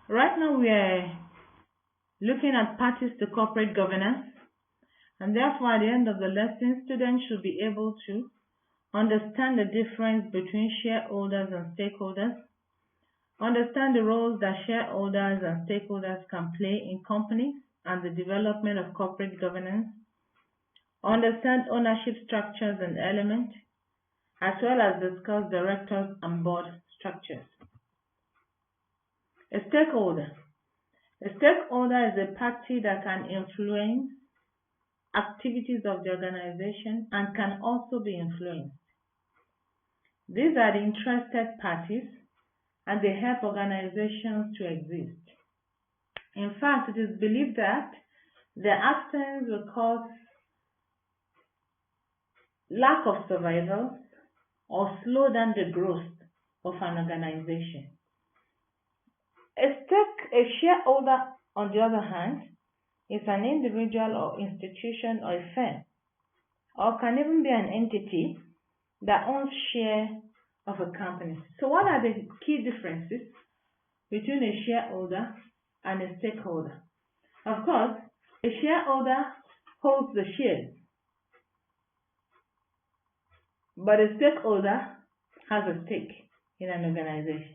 Right now, we are looking at parties to corporate governance, and therefore, at the end of the lesson, students should be able to understand the difference between shareholders and stakeholders, understand the roles that shareholders and stakeholders can play in companies and the development of corporate governance, understand ownership structures and elements, as well as discuss directors and board structures. A stakeholder. A stakeholder is a party that can influence activities of the organization and can also be influenced. These are the interested parties and they help organizations to exist. In fact, it is believed that their absence will cause lack of survival or slow down the growth of an organization. A shareholder, on the other hand, is an individual or institution or a firm, or can even be an entity that owns share of a company. So what are the key differences between a shareholder and a stakeholder? Of course, a shareholder holds the shares, but a stakeholder has a stake in an organization.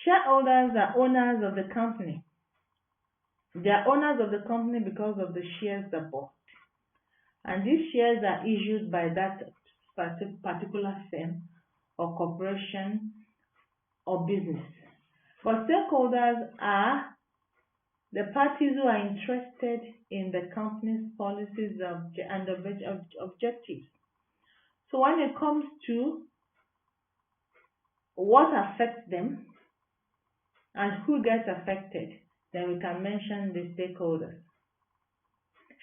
Shareholders are owners of the company. They are owners of the company because of the shares they bought. And these shares are issued by that particular firm or corporation or business. But stakeholders are the parties who are interested in the company's policies and objectives. So when it comes to what affects them and who gets affected, then we can mention the stakeholders.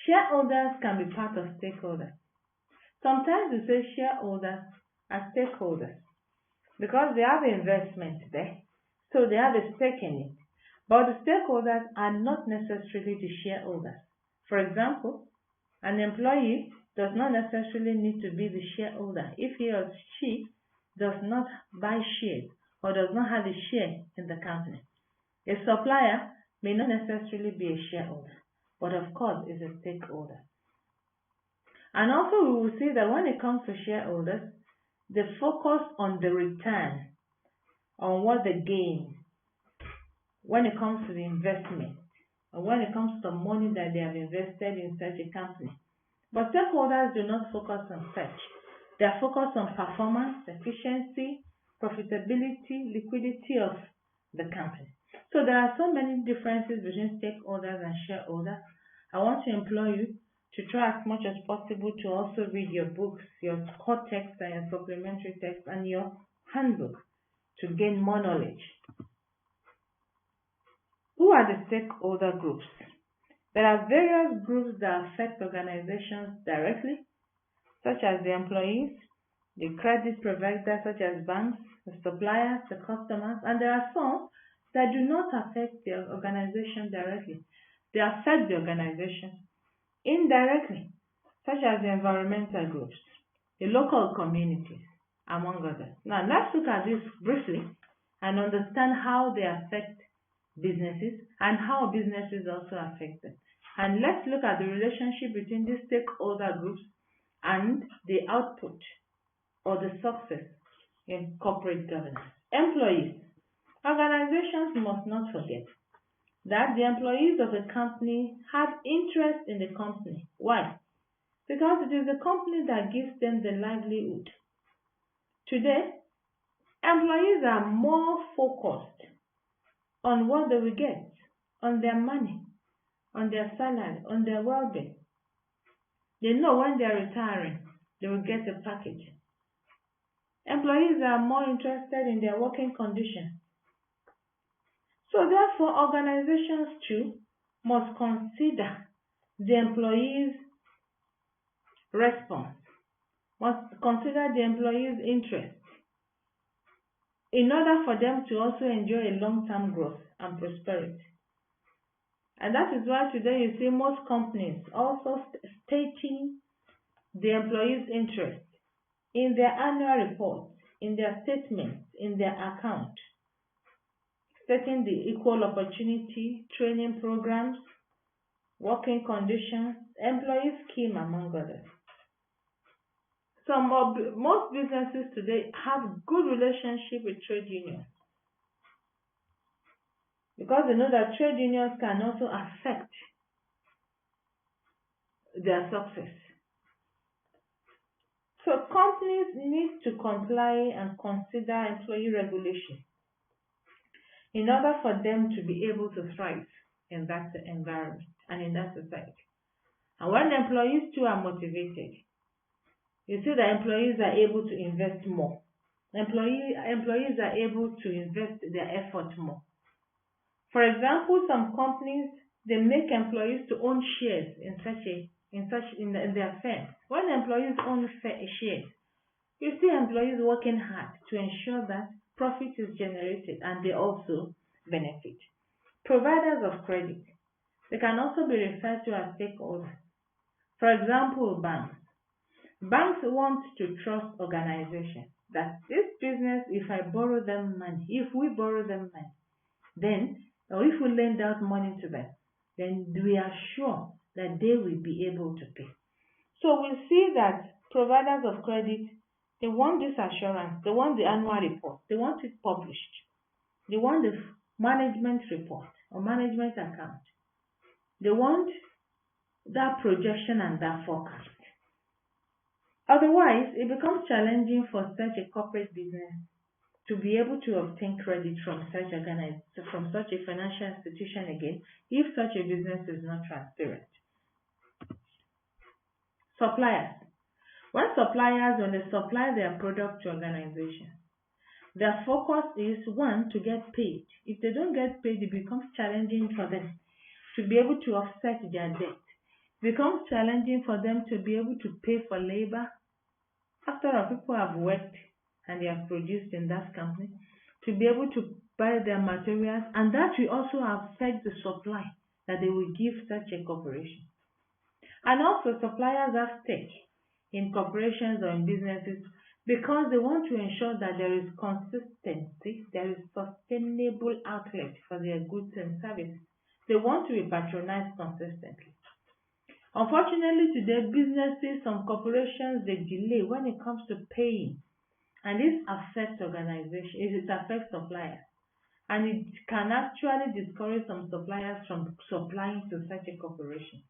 Shareholders can be part of stakeholders. Sometimes we say shareholders are stakeholders because they have investment there, so they have a stake in it. But the stakeholders are not necessarily the shareholders. For example, an employee does not necessarily need to be the shareholder if he or she does not buy shares or does not have a share in the company. A supplier may not necessarily be a shareholder, but of course is a stakeholder. And also we will see that when it comes to shareholders, they focus on the return, on what they gain when it comes to the investment, and when it comes to the money that they have invested in such a company. But stakeholders do not focus on such. They are focused on performance, efficiency, profitability, liquidity of the company. So there are so many differences between stakeholders and shareholders. I want to implore you to try as much as possible to also read your books, your core text and your supplementary text and your handbook to gain more knowledge. Who are the stakeholder groups? There are various groups that affect organizations directly, such as the employees, the credit providers such as banks, the suppliers, the customers, and there are some that do not affect the organization directly. They affect the organization indirectly, such as the environmental groups, the local communities, among others. Now, let's look at this briefly and understand how they affect businesses and how businesses also affect them. And let's look at the relationship between these stakeholder groups and the output or the success in corporate governance. Employees. Organizations must not forget that the employees of a company have interest in the company. Why? Because it is the company that gives them the livelihood. Today, employees are more focused on what they will get, on their money, on their salary, on their well-being. They know when they are retiring, they will get a package. Employees are more interested in their working conditions. So therefore, organizations too must consider the employees' response, must consider the employees' interest in order for them to also enjoy a long-term growth and prosperity. And that is why today you see most companies also stating the employees' interest in their annual reports in their statements, in their account, setting the equal opportunity, training programs, working conditions, employee scheme, among others. Most businesses today have good relationship with trade unions because they know that trade unions can also affect their success. So companies need to comply and consider employee regulation in order for them to be able to thrive in that environment and in that society. And when employees too are motivated, you see that employees are able to invest more. Employees are able to invest their effort more. For example, some companies, they make employees to own shares in their firm. When employees own shares, you see employees working hard to ensure that profit is generated and they also benefit. Providers of credit, they can also be referred to as stakeholders. For example, banks. Banks want to trust organizations that this business, if we borrow them money, then, or if we lend out money to them, then we are sure that they will be able to pay. So we see that providers of credit, they want this assurance, they want the annual report, they want it published, they want the management report or management account, they want that projection and that forecast. Otherwise, it becomes challenging for such a corporate business to be able to obtain credit from such a financial institution again if such a business is not transparent. Suppliers. When they supply their product to organizations, their focus is one, to get paid. If they don't get paid, it becomes challenging for them to be able to offset their debt. It becomes challenging for them to be able to pay for labor. After all, people have worked and they have produced in that company, to be able to buy their materials, and that will also affect the supply that they will give such a corporation. And also, suppliers have stake in corporations or in businesses because they want to ensure that there is consistency, there is sustainable outlet for their goods and services. They want to be patronized consistently. Unfortunately, today, businesses, some corporations, they delay when it comes to paying. And this affects organizations, it affects suppliers. And it can actually discourage some suppliers from supplying to such a corporation.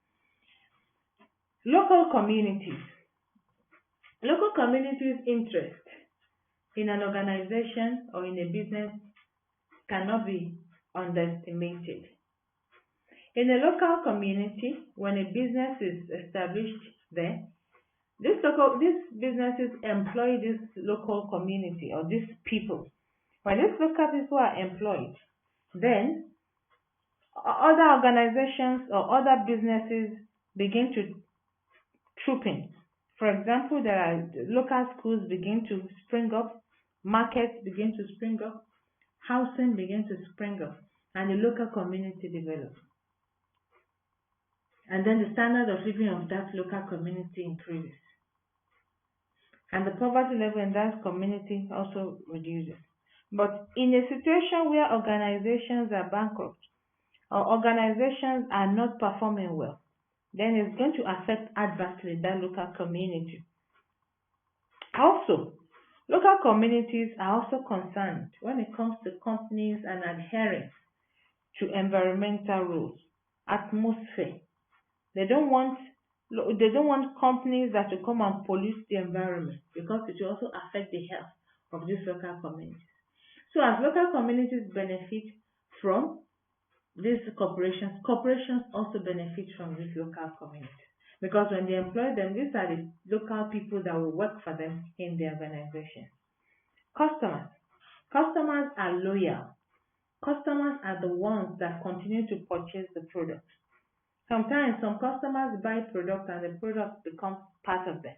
Local communities. Local communities' interest in an organization or in a business cannot be underestimated. In a local community, when a business is established there, these businesses employ this local community or these people. When these local people are employed, then other organizations or other businesses begin to troop in. For example, there are local schools begin to spring up, markets begin to spring up, housing begin to spring up, and the local community develops. And then the standard of living of that local community increases. And the poverty level in that community also reduces. But in a situation where organizations are bankrupt or organizations are not performing well, then it's going to affect adversely that local community. Also, local communities are also concerned when it comes to companies and adherence to environmental rules, atmosphere. They don't want companies that will come and pollute the environment because it will also affect the health of these local communities. So as local communities benefit from these corporations, corporations also benefit from these local communities. Because when they employ them, these are the local people that will work for them in the organization. Customers. Customers are loyal. Customers are the ones that continue to purchase the product. Sometimes some customers buy product and the product becomes part of them.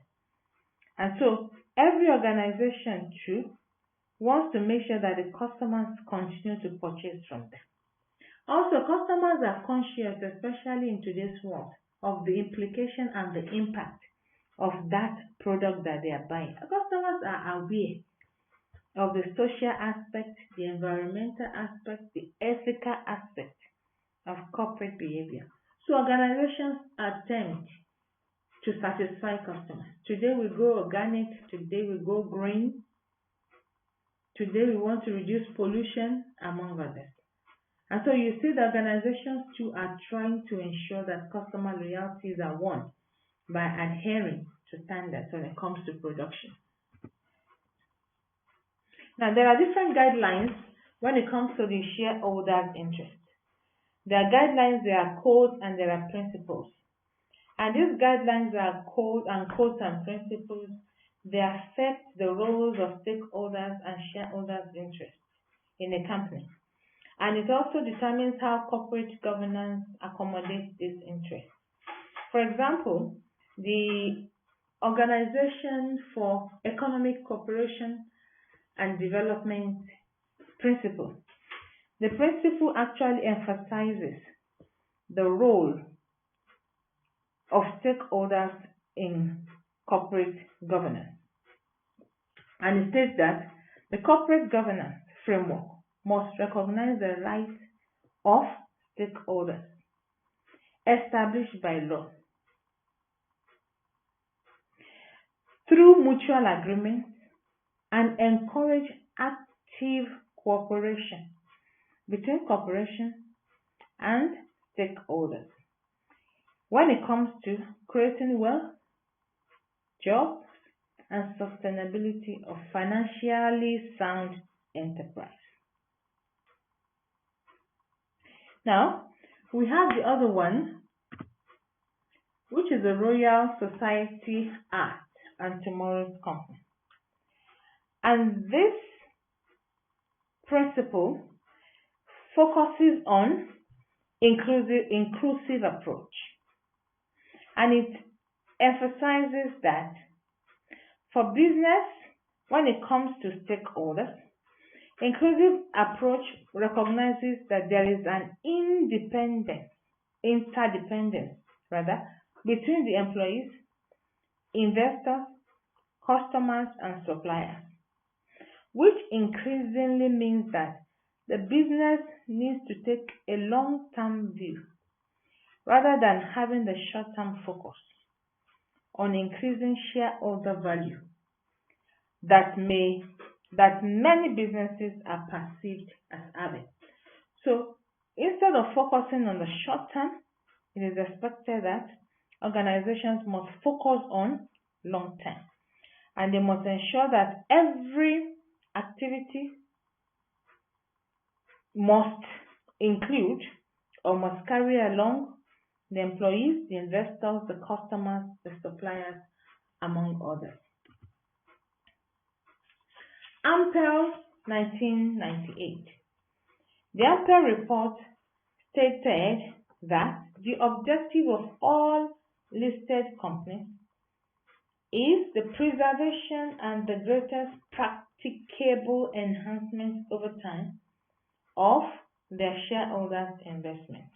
And so every organization too wants to make sure that the customers continue to purchase from them. Also, customers are conscious, especially in today's world, of the implication and the impact of that product that they are buying. Customers are aware of the social aspect, the environmental aspect, the ethical aspect of corporate behavior. So organizations attempt to satisfy customers. Today we go organic, today we go green, today we want to reduce pollution, among others. And so you see the organizations too are trying to ensure that customer loyalties are won by adhering to standards when it comes to production. Now, there are different guidelines when it comes to the shareholders' interest. There are guidelines, there are codes, and there are principles. And these guidelines are codes and principles. They affect the roles of stakeholders and shareholders' interests in a company. And it also determines how corporate governance accommodates these interests. For example, the Organization for Economic Cooperation and Development principle. The principle actually emphasizes the role of stakeholders in corporate governance. And it states that the corporate governance framework must recognize the rights of stakeholders established by law through mutual agreements and encourage active cooperation between corporations and stakeholders when it comes to creating wealth, jobs, and sustainability of financially sound enterprise. Now, we have the other one, which is the Royal Society Act and Tomorrow's Company. And this principle focuses on inclusive approach. And it emphasizes that for business, when it comes to stakeholders, inclusive approach recognizes that there is an interdependence between the employees, investors, customers, and suppliers, which increasingly means that the business needs to take a long-term view rather than having the short-term focus on increasing shareholder value that many businesses are perceived as having. So instead of focusing on the short term, it is expected that organizations must focus on long term, and they must ensure that every activity must include or must carry along the employees, the investors, the customers, the suppliers, among others. Ampel 1998. The Ampel report stated that the objective of all listed companies is the preservation and the greatest practicable enhancement over time of their shareholders' investment.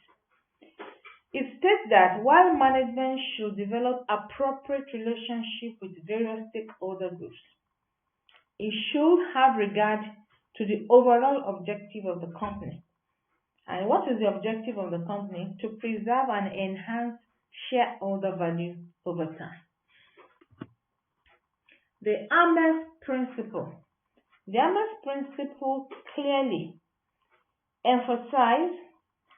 It states that while management should develop appropriate relationship with various stakeholder groups, it should have regard to the overall objective of the company. And what is the objective of the company? To preserve and enhance shareholder value over time. The Ames principle. The Ames principle clearly emphasizes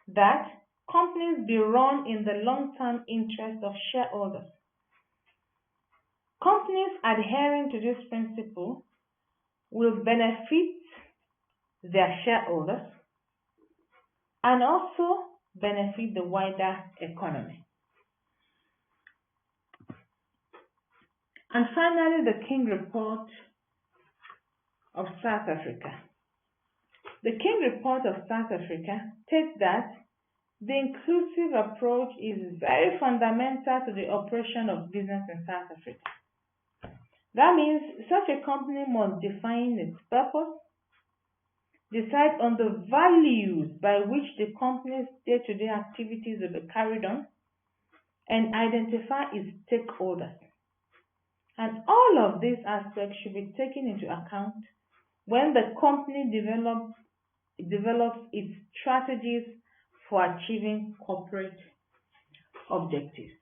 that companies be run in the long-term interest of shareholders. Companies adhering to this principle will benefit their shareholders and also benefit the wider economy. And finally, the King Report of South Africa. The King Report of South Africa states that the inclusive approach is very fundamental to the operation of business in South Africa. That means such a company must define its purpose, decide on the values by which the company's day-to-day activities will be carried on, and identify its stakeholders. And all of these aspects should be taken into account when the company develops its strategies for achieving corporate objectives.